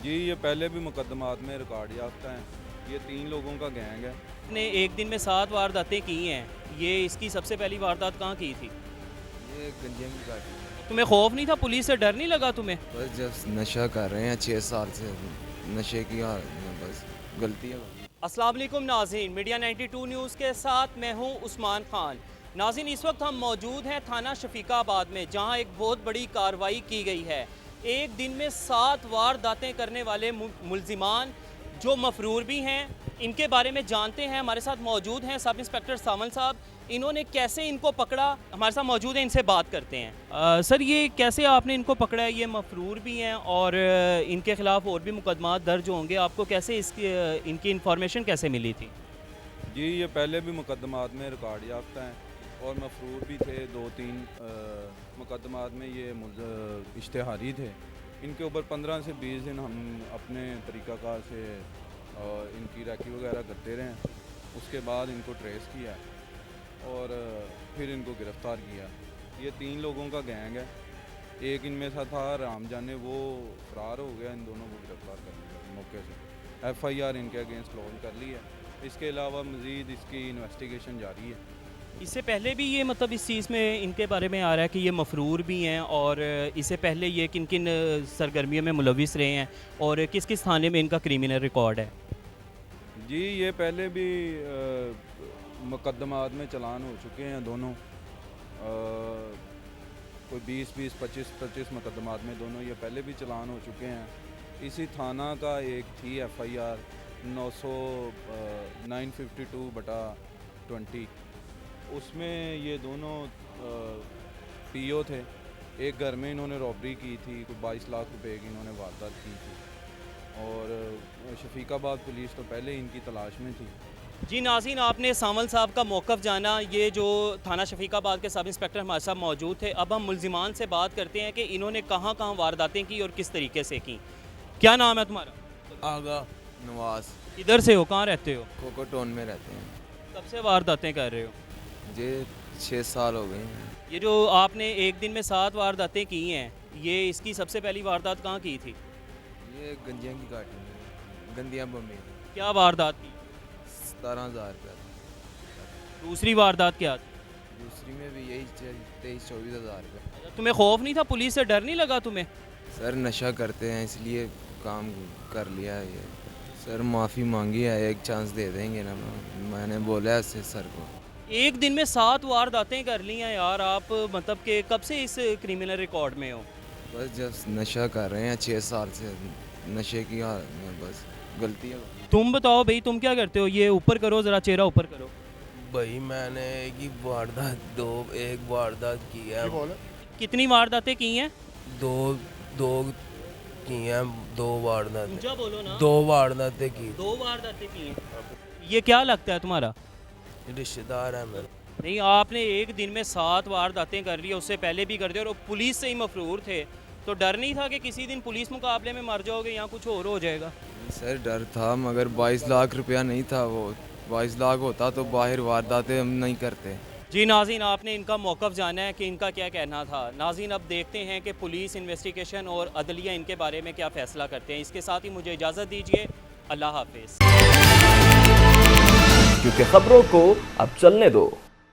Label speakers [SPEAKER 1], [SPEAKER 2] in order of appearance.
[SPEAKER 1] जी ये पहले भी मुकदमात में रिकॉर्ड याफ्ता हैं। ये 3 लोगों का गैंग है।
[SPEAKER 2] ने एक दिन में 7 वारदातें की हैं। ये इसकी सबसे पहली वारदात कहाँ की थी?
[SPEAKER 3] ये गंजे की घाटी है।
[SPEAKER 2] तुम्हें खौफ नहीं था? पुलिस से डर नहीं लगा तुम्हें?
[SPEAKER 3] बस जब नशा कर रहे हैं 6 साल से नशे की हालत में बस गलती है।
[SPEAKER 2] अस्सलाम वालेकुम नाज़रीन, मीडिया 92 न्यूज़ के साथ मैं हूं उस्मान खान। नाज़रीन, इस वक्त हम मौजूद हैं थाना शफीकाबाद में, जहां एक बहुत बड़ी कार्रवाई की गई है। एक दिन में 7 वारदातें करने वाले मुल्जिमान जो मफरूर भी हैं, इनके बारे में जानते हैं। हमारे साथ मौजूद हैं सब इंस्पेक्टर सावन साहब। इन्होंने कैसे इनको पकड़ा, हमारे साथ मौजूद हैं, इनसे बात करते हैं। सर, ये कैसे आपने इनको पकड़ा है? ये मफरूर भी हैं और इनके ख़िलाफ़ और भी मुकदमात दर्ज होंगे, आपको कैसे इनकी इंफॉर्मेशन कैसे मिली थी?
[SPEAKER 1] जी ये पहले भी मुकदमात में रिकॉर्ड याफ्ता हैं और मफरूर भी थे। 2-3 मुकदमात में ये इश्तिहारी थे। इनके ऊपर 15 से 20 दिन हम अपने तरीक़ाकार से इनकी रैकी वगैरह करते रहे। उसके बाद इनको ट्रेस किया और फिर इनको गिरफ़्तार किया। ये 3 लोगों का गैंग है। एक इनमें से था राम जाने, वो फ़रार हो गया। इन दोनों को गिरफ़्तार कर लिया मौके से। FIR इनके अगेंस्ट लॉन्च कर ली है। इसके अलावा मज़ीद इसकी इन्वेस्टिगेशन जारी है।
[SPEAKER 2] इससे पहले भी ये मतलब इस चीज़ में इनके बारे में आ रहा है कि ये मफरूर भी हैं, और इससे पहले ये किन किन सरगर्मियों में मुलविस रहे हैं और किस किस थाने में इनका क्रिमिनल रिकॉर्ड है?
[SPEAKER 1] जी ये पहले भी मुकदमात में चलान हो चुके हैं दोनों। कोई 20-20, 25-25 मुकदमात में दोनों ये पहले भी चलान हो चुके हैं। इसी थाना का एक थी FIR 952/20। उसमें ये दोनों PO थे। एक घर में इन्होंने रॉबरी की थी, कोई 22 लाख रुपए की इन्होंने वारदात की थी। और शफीकाबाद पुलिस तो पहले ही इनकी तलाश में थी।
[SPEAKER 2] जी नाज़रीन, आपने सावल साहब का मौक़िफ़ जाना। ये जो थाना शफीकाबाद के सब इंस्पेक्टर हमारे साथ मौजूद थे। अब हम मुल्जिमान से बात करते हैं कि इन्होंने कहाँ कहाँ वारदातें की और किस तरीके से की। क्या नाम है तुम्हारा?
[SPEAKER 3] आगा नवाज।
[SPEAKER 2] किधर से हो, कहाँ रहते हो?
[SPEAKER 3] कोकोटोन में रहते हैं।
[SPEAKER 2] कब से वारदातें कर रहे हो?
[SPEAKER 3] ये 6 साल हो गए हैं।
[SPEAKER 2] ये जो आपने एक दिन में 7 वारदातें की हैं, ये इसकी सबसे पहली वारदात कहाँ की थी?
[SPEAKER 3] ये गंजे की घाटी में गंदियाँ बम्बे।
[SPEAKER 2] क्या वारदात की?
[SPEAKER 3] 17,000 रुपये।
[SPEAKER 2] दूसरी वारदात क्या थी?
[SPEAKER 3] दूसरी में भी यही 23-24 हज़ार रुपये।
[SPEAKER 2] तुम्हें खौफ नहीं था? पुलिस से डर नहीं लगा तुम्हें?
[SPEAKER 3] सर नशा करते हैं इसलिए काम कर लिया है ये। सर माफ़ी मांगी है, एक चांस दे देंगे ना। मैंने बोला है इससे सर को।
[SPEAKER 2] एक दिन में 7 वारदातें कर ली हैं यार आप, मतलब कि कब से इस क्रिमिनल रिकॉर्ड में हो?
[SPEAKER 3] बस जब नशा कर रहे हैं 6 साल से नशे की हालत में बस गलती है।
[SPEAKER 2] तुम बताओ भाई, तुम क्या करते हो? ये ऊपर करो ज़रा, चेहरा ऊपर करो।
[SPEAKER 4] भाई मैंने एक वारदात की है।
[SPEAKER 2] कितनी वारदातें की हैं?
[SPEAKER 4] दो की हैं। 2 वारदातें।
[SPEAKER 2] ऊंचा बोलो ना।
[SPEAKER 4] 2 वारदातें की।
[SPEAKER 2] 2 वारदातें की हैं। ये क्या लगता है तुम्हारा?
[SPEAKER 4] रिश्तेदार है मेरा।
[SPEAKER 2] नहीं, आपने एक दिन में 7 वारदातें कर ली, उससे पहले भी कर दी और पुलिस से ही मफरूर थे, तो डर नहीं था कि किसी दिन पुलिस मुकाबले में मर जाओगे या कुछ और हो जाएगा?
[SPEAKER 3] सर डर था, मगर 22 लाख रुपया नहीं था। वो 22 लाख होता तो बाहर वारदातें हम नहीं करते।
[SPEAKER 2] जी नाज़रीन, आपने इनका मौक़िफ़ जाना है कि इनका क्या कहना था। नाज़रीन, अब देखते हैं कि पुलिस इन्वेस्टिगेशन और अदलिया इनके बारे में क्या फ़ैसला करते हैं। इसके साथ ही मुझे इजाज़त दीजिए। अल्लाह हाफ़िज़।
[SPEAKER 5] क्योंकि खबरों को अब चलने दो।